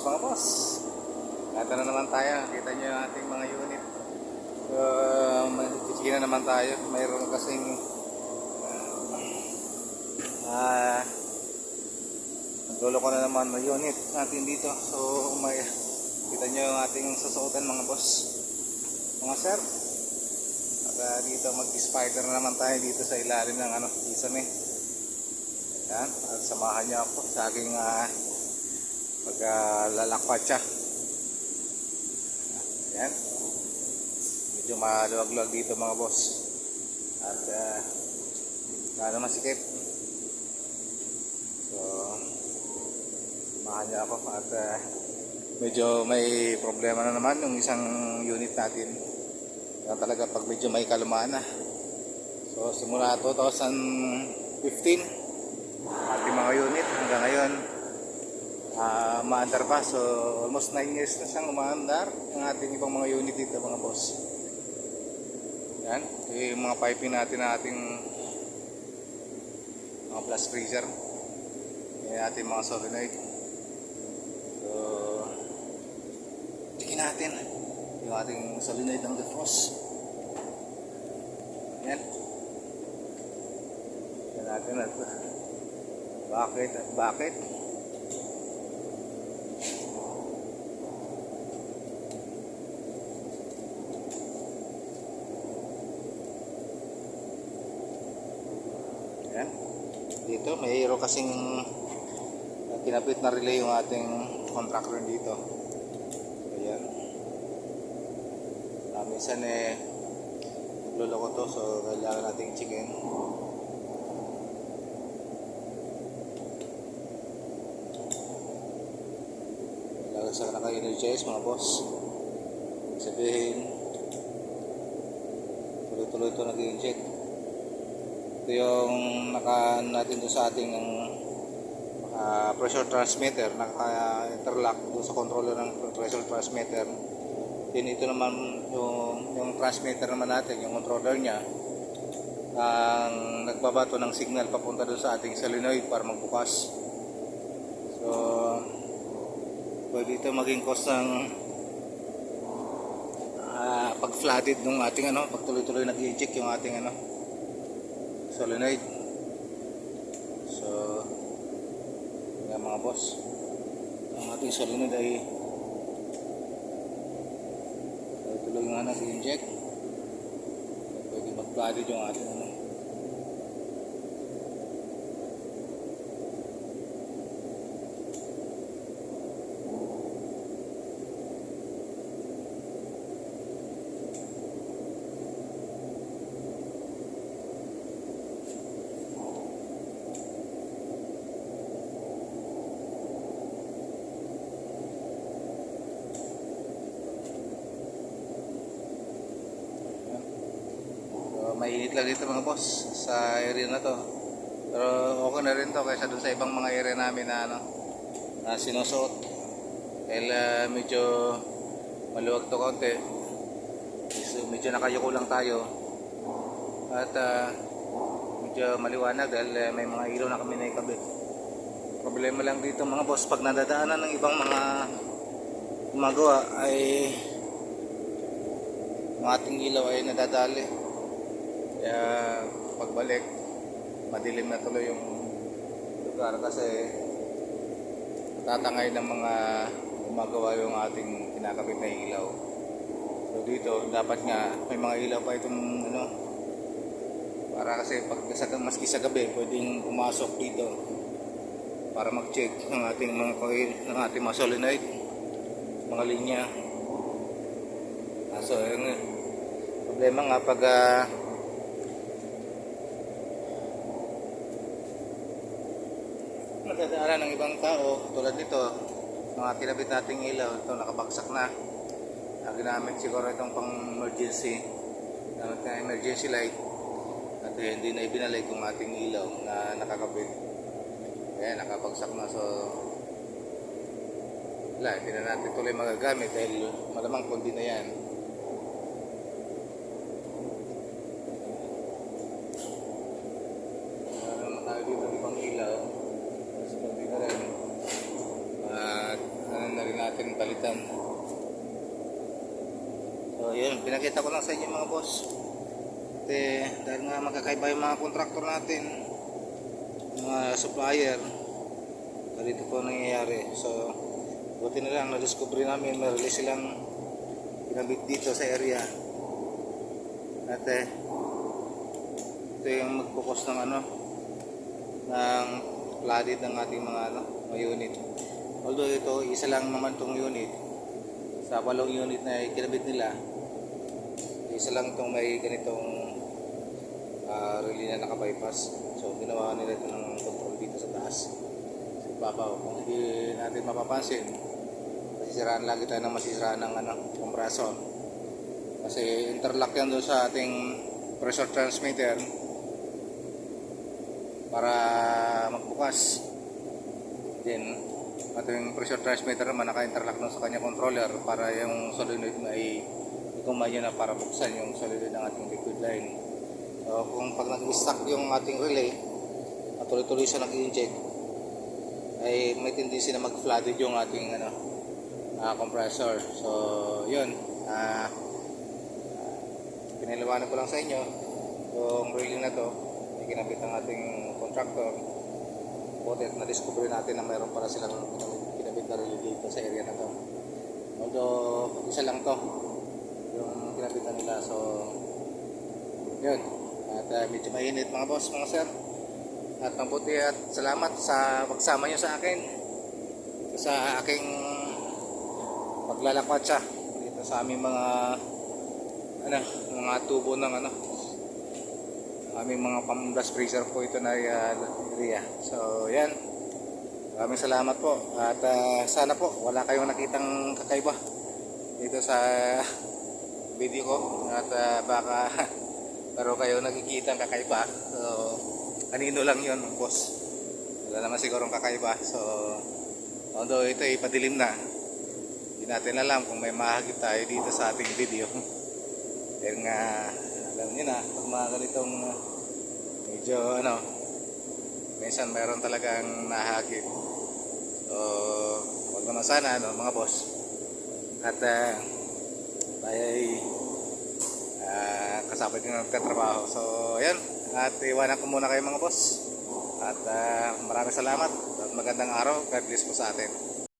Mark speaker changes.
Speaker 1: mga boss. Ito na naman tayo. Kita nyo yung ating mga unit. Sige na naman tayo. Mayroon kasing dulo ko na naman ng unit natin dito. So kita nyo yung ating susuotan mga boss, mga sir. At dito mag-spider na naman tayo dito sa ilalim ng isame. Yan. At samahan nyo ako sa aking paglalakpat siya. Yan. Medyo maluwag-luwag dito mga boss. At lalo masikip. So samahan nyo ako. At medyo may problema na naman yung isang unit natin. Yan talaga pag medyo may kalumaan na. So simula 2015 ating mga unit hanggang ngayon maandar pa. So almost 9 years na siyang umaandar ang ating ibang mga unit dito mga boss. Yan, yung mga piping natin na ating mga blast freezer. Yan ating mga solenoid. So tikin natin yung ating solenoid ng defrost. Yan. Yan natin at bakit at bakit. Yan. Dito mayroon kasing kinapit na relay yung ating contractor dito. Ayan. Minsan nagluloko to, so kailangan nating checkin. Kailangan sa naka-energize mga boss. Ibig sabihin tuloy-tuloy ito nag-inject. Ito yung naka natin doon sa ating pressure transmitter, naka-interlock doon sa controller ng pressure transmitter. Then ito naman yung transmitter naman natin, yung controller niya, ang nagbabato ng signal papunta doon sa ating solenoid para magbukas. So pwede ito maging cause ng pag-flooded ng ating pag tuloy-tuloy nag-eject yung ating solenoid. So yan mga boss, ang ating solenoid ay tuloy nga nag-inject. Pwede mag-flooded yung ating mainit lang dito mga boss sa area na to, pero okay na rin to kaysa dun sa ibang mga area namin na sinusuot. Dahil medyo maluwag to konti, so, medyo nakayuko lang tayo at medyo maliwanag dahil may mga ilaw na kami na ikabit. Problema lang dito mga boss, pag nadadaanan ng ibang mga gumagawa ay ang ating ilaw ay nadadali. Kaya pagbalik madilim na tuloy yung lugar kasi tatangay ng mga gumagawa yung ating kinakabit na ilaw. So dito dapat nga may mga ilaw pa itong para kasi pag maski sa gabi pwedeng pumasok dito para mag-check ng ating mga coil, ng ating mga solenoid, mga linya. So yung problema nga pag nadadaanan ng ibang tao tulad nito, mga kinabit nating ilaw, ito nakabagsak na. Ginamit siguro itong pang emergency, gamit na emergency light at hindi na ibinalik yung ating ilaw na nakakabit. Kaya nakabagsak na. So wala, hindi na natin tuloy magagamit dahil malamang kundi na yan. Naman tayo dito ibang ilaw. natin palitan. So yun, pinakita ko lang sa inyo mga boss. Dahil nga magkakaiba yung mga kontraktor natin, mga supplier, ganito po nangyayari. So buti na lang na-discover namin, may-release silang ginamit dito sa area. At ito yung magpupos ng ng flooded ng ating mga unit. Although ito isa lang naman tong unit sa 8 unit na kinabit nila, isa lang itong may ganitong relay na naka-bypass. So ginawa nila ito ng control dito sa taas, sa ibabaw. Kung hindi natin mapapansin, masisiraan lagi tayo ng masisiraan ng compressor, kasi interlock yan doon sa ating pressure transmitter para magbukas. Then ating pressure transmitter naman naka-interlock doon sa kanya controller para yung solenoid ay ikumayo na para buksan yung solenoid ng ating liquid line. So kung pag nag-stuck yung ating relay at tuloy-tuloy siya nag-inject, ay may tendency na mag-flooded yung ating compressor. So yun, pinaliwanag ko lang sa inyo yung relay na to ay kinabit ng ating contractor. Buti na-discover natin na mayroon para silang kinabit na relay dito sa area na to. Although isa lang to yung kinabitan nila. So yun, at medyo mainit mga boss, mga sir. At mabuti at salamat sa pagsama nyo sa akin sa aking paglalakwatsa dito sa aming mga mga tubo ng aming mga pamdas freezer po ito na area. So yan, maraming salamat po. At sana po wala kayong nakitang kakaiba dito sa video ko. At baka pero kayo nakikita ang kakaiba. So kanino lang yun boss, wala naman sigurong kakaiba. So although ito ay padilim na, hindi natin alam kung may mahagip tayo dito sa ating video. Dahil nga alam niyo na, pag mga ganitong medyo minsan mayroon talagang nahagip. So huwag naman sana mga boss. At tayo ay kasama din nagtatrabaho. So ayan, at iwanan ko muna kayo mga boss. At maraming salamat at magandang araw. God bless po sa atin.